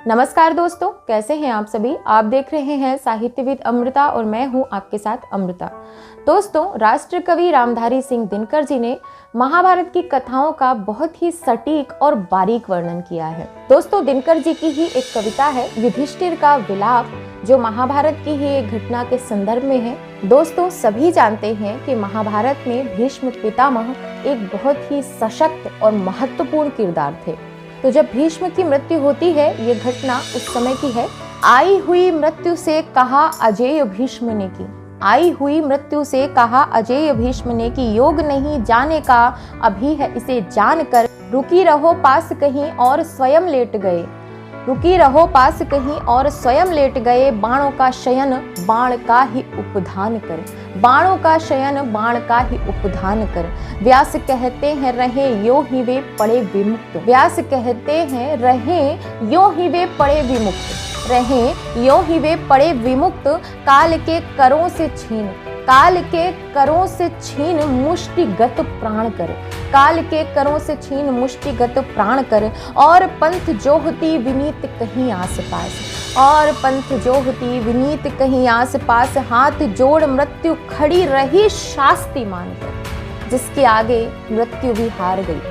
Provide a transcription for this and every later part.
नमस्कार दोस्तों, कैसे हैं आप सभी। आप देख रहे हैं साहित्यविद अमृता और मैं हूं आपके साथ अमृता। दोस्तों, राष्ट्र कवि रामधारी सिंह दिनकर जी ने महाभारत की कथाओं का बहुत ही सटीक और बारीक वर्णन किया है। दोस्तों, दिनकर जी की ही एक कविता है युधिष्ठिर का विलाप, जो महाभारत की ही एक घटना के संदर्भ में है। दोस्तों, सभी जानते हैं कि महाभारत में भीष्म पितामह एक बहुत ही सशक्त और महत्वपूर्ण किरदार थे। तो जब भीष्म की मृत्यु होती है, ये घटना उस समय की है। आई हुई मृत्यु से कहा अजेय भीष्म ने की, आई हुई मृत्यु से कहा अजेय भीष्म ने की, योग नहीं जाने का अभी है इसे जानकर, रुकी रहो पास कहीं और स्वयं लेट गए, रुकी रहो पास कहीं और स्वयं लेट गए, बाणों का शयन बाण का ही उपधान कर, बाणों का शयन बाण का ही उपधान कर। व्यास कहते हैं रहे यो ही वे पड़े विमुक्त, व्यास कहते हैं रहे यो ही वे पड़े विमुक्त, रहे यो ही वे पड़े विमुक्त, काल के करों से छीन, काल के करों से छीन मुष्टिगत प्राण कर, काल के करों से छीन मुष्टिगत प्राण कर, और पंथ जोहती विनीत कहीं आस पास, और पंथ जोहती विनीत कहीं आस पास, हाथ जोड़ मृत्यु खड़ी रही शास्ति मानकर, जिसके आगे मृत्यु भी हार गई,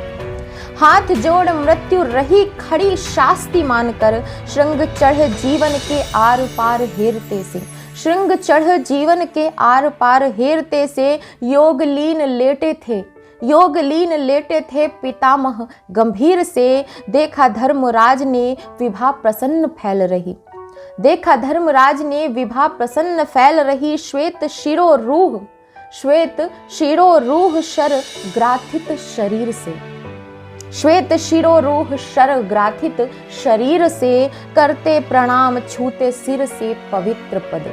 हाथ जोड़ मृत्यु रही खड़ी शास्ति मानकर, श्रृंग चढ़ जीवन के आर पार हेरते से, श्रृंग चढ़ जीवन के आर पार हेरते से, योगलीन लेटे थे, योगलीन लेटे थे पितामह गंभीर से, देखा धर्मराज ने विभा प्रसन्न फैल रही, देखा धर्मराज ने विभा प्रसन्न फैल रही, श्वेत शिरो रूह, श्वेत शिरो रूह शर ग्राथित शरीर से, श्वेत शिरो रूह शर ग्राथित शरीर से, करते प्रणाम छूते सिर से पवित्र पद,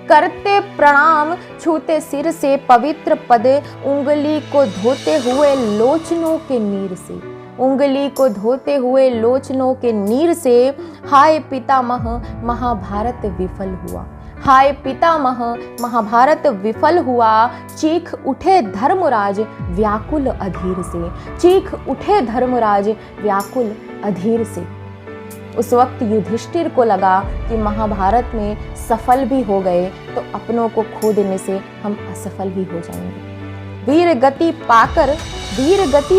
करते प्रणाम छूते सिर से पवित्र पद, उंगली को धोते हुए लोचनों के नीर से, उंगली को धोते हुए लोचनों के नीर से, हाय पितामह महाभारत विफल हुआ, हाय पितामह महाभारत विफल हुआ, चीख उठे धर्मराज व्याकुल अधीर से, चीख उठे धर्मराज व्याकुल अधीर से। उस वक्त युधिष्ठिर को लगा कि महाभारत में सफल भी हो गए तो अपनों को खो देने से हम असफल भी हो जाएंगे। वीर गति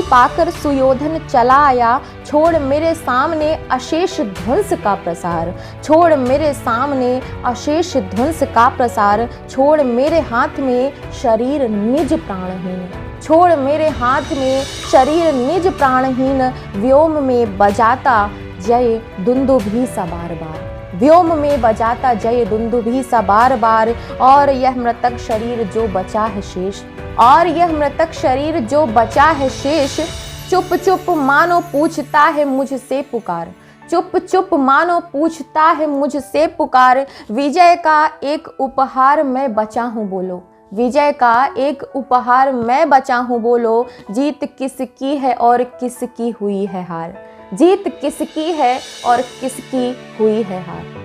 पाकर सुयोधन चला आया, छोड़ मेरे सामने अशेष ध्वंस का प्रसार, छोड़ मेरे सामने अशेष ध्वंस का प्रसार, छोड़ मेरे हाथ में शरीर निज प्राणहीन, छोड़ मेरे हाथ में शरीर निज प्राणहीन, व्योम में बजाता जय दुंदुभी सा बार बार, व्योम में बजाता जय दुंदुभी सा बार बार, और यह मृतक शरीर जो बचा है शेष, और यह मृतक शरीर जो बचा है शेष, चुप चुप मानो पूछता है मुझसे पुकार, चुप चुप मानो पूछता है मुझसे पुकार, विजय का एक उपहार मैं बचा हूँ बोलो, विजय का एक उपहार मैं बचा हूँ बोलो, जीत किसकी है और किसकी हुई है हार, जीत किसकी है और किसकी हुई है हार।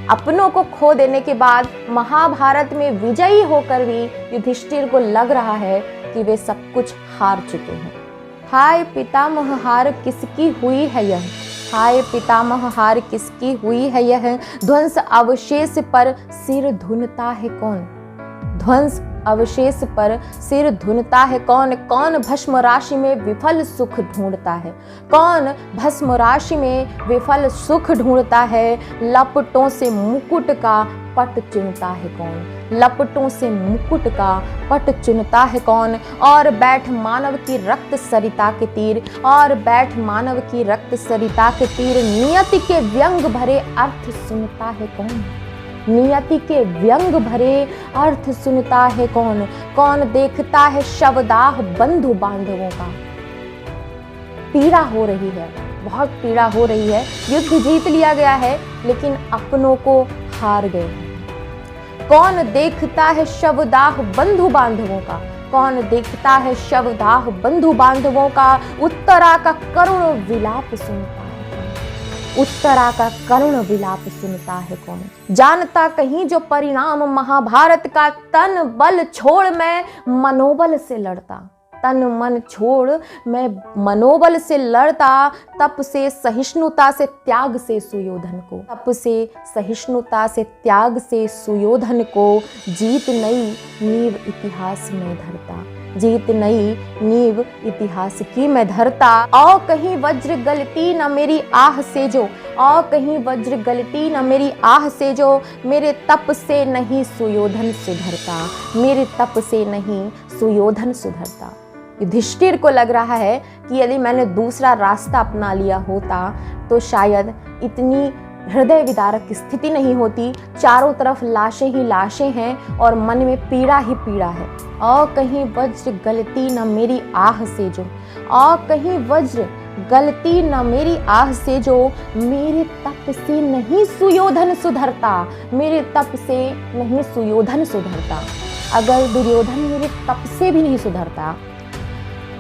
अपनों को खो देने के बाद महाभारत में विजयी होकर भी युधिष्ठिर को लग रहा है कि वे सब कुछ हार चुके हैं। हाय पितामह हार किसकी हुई है यह, हाय पितामह हार किसकी हुई है यह, ध्वंस अवशेष पर सिर धुनता है कौन, ध्वंस अवशेष पर सिर धुनता है कौन, कौन भस्म राशि में विफल सुख ढूंढता है, कौन भस्म राशि में विफल सुख ढूंढता है, लपटों से मुकुट का पट चुनता है कौन, लपटों से मुकुट का पट चुनता है कौन, और बैठ मानव की रक्त सरिता के तीर, और बैठ मानव की रक्त सरिता के तीर, नियति के व्यंग भरे अर्थ सुनता है कौन, नियति के व्यंग भरे अर्थ सुनता है कौन, कौन देखता है शवदाह बंधु बांधवों का। पीड़ा हो रही है, बहुत पीड़ा हो रही है, युद्ध जीत लिया गया है लेकिन अपनों को हार गए हैं। कौन देखता है शवदाह बंधु बांधवों का, कौन देखता है शवदाह बंधु बांधवों का, उत्तरा का करुण विलाप सुनता है, उत्तरा का करुण विलाप सुनता है कौन, जानता कहीं जो परिणाम महाभारत का, तन बल छोड़ मैं मनोबल से लड़ता, तन मन छोड़ मैं मनोबल से लड़ता, तप से सहिष्णुता से त्याग से सुयोधन को, तप से सहिष्णुता से त्याग से सुयोधन को, जीत नई नींव इतिहास में धरता, जीत नई नींव इतिहास की मैं धरता। औ कहीं वज्र गलती न मेरी आह से जो, औ कहीं वज्र गलती न मेरी आह से जो, मेरे तप से नहीं सुयोधन सुधरता, मेरे तप से नहीं सुयोधन सुधरता। युधिष्ठिर को लग रहा है कि यदि मैंने दूसरा रास्ता अपना लिया होता तो शायद इतनी हृदय विदारक स्थिति नहीं होती। चारों तरफ लाशें ही लाशें हैं और मन में पीड़ा ही पीड़ा है। और कहीं वज्र गलती न मेरी आह से जो, और कहीं वज्र गलती न मेरी आह से जो, मेरे तप से नहीं सुयोधन सुधरता, मेरे तप से नहीं सुयोधन सुधरता। अगर दुर्योधन मेरे तप से भी नहीं सुधरता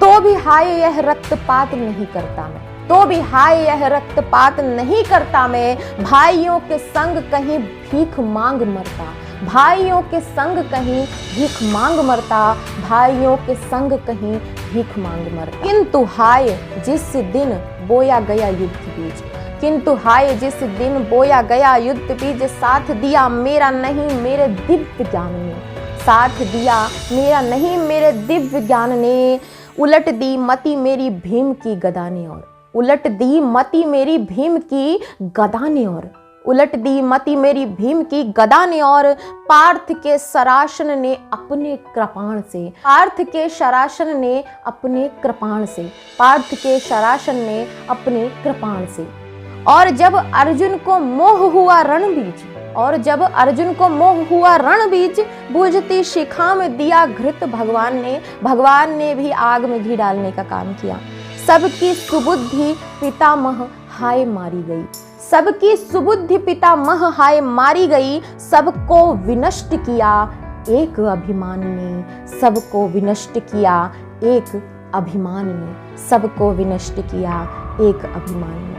तो भी हाय यह रक्तपात नहीं करता मैं, तो भी हाय यह रक्तपात नहीं करता मैं। भाइयों के संग कहीं भीख मांग मरता, भाइयों के संग कहीं भीख मांग मरता, भाइयों के संग कहीं भीख मांग मरता। किंतु हाय जिस दिन बोया गया युद्ध बीज, किंतु हाय जिस दिन बोया गया युद्ध बीज, साथ दिया मेरा नहीं मेरे दिव्य ज्ञान ने, साथ दिया मेरा नहीं मेरे दिव्य ज्ञान ने। उलट दी मति मेरी भीम की गदा ने और, उलट दी मति मेरी भीम की गदा ने और, उलट दी मति मेरी भीम की गदा ने और। पार्थ के शरासन ने अपने कृपाण से, पार्थ के शरासन ने अपने कृपाण से, पार्थ के शरासन ने अपने कृपाण से। और जब अर्जुन को मोह हुआ रणबीज, और जब अर्जुन को मोह हुआ रणबीज, बुझती शिखा में दिया घृत भगवान ने भी आग में घी डालने का काम किया। सबकी सुबुद्धि पितामह हाय मारी गई, सबकी सुबुद्धि पितामह हाय मारी गई। सबको विनष्ट किया एक अभिमान ने, सबको विनष्ट किया एक अभिमान ने, सबको विनष्ट किया एक अभिमान ने।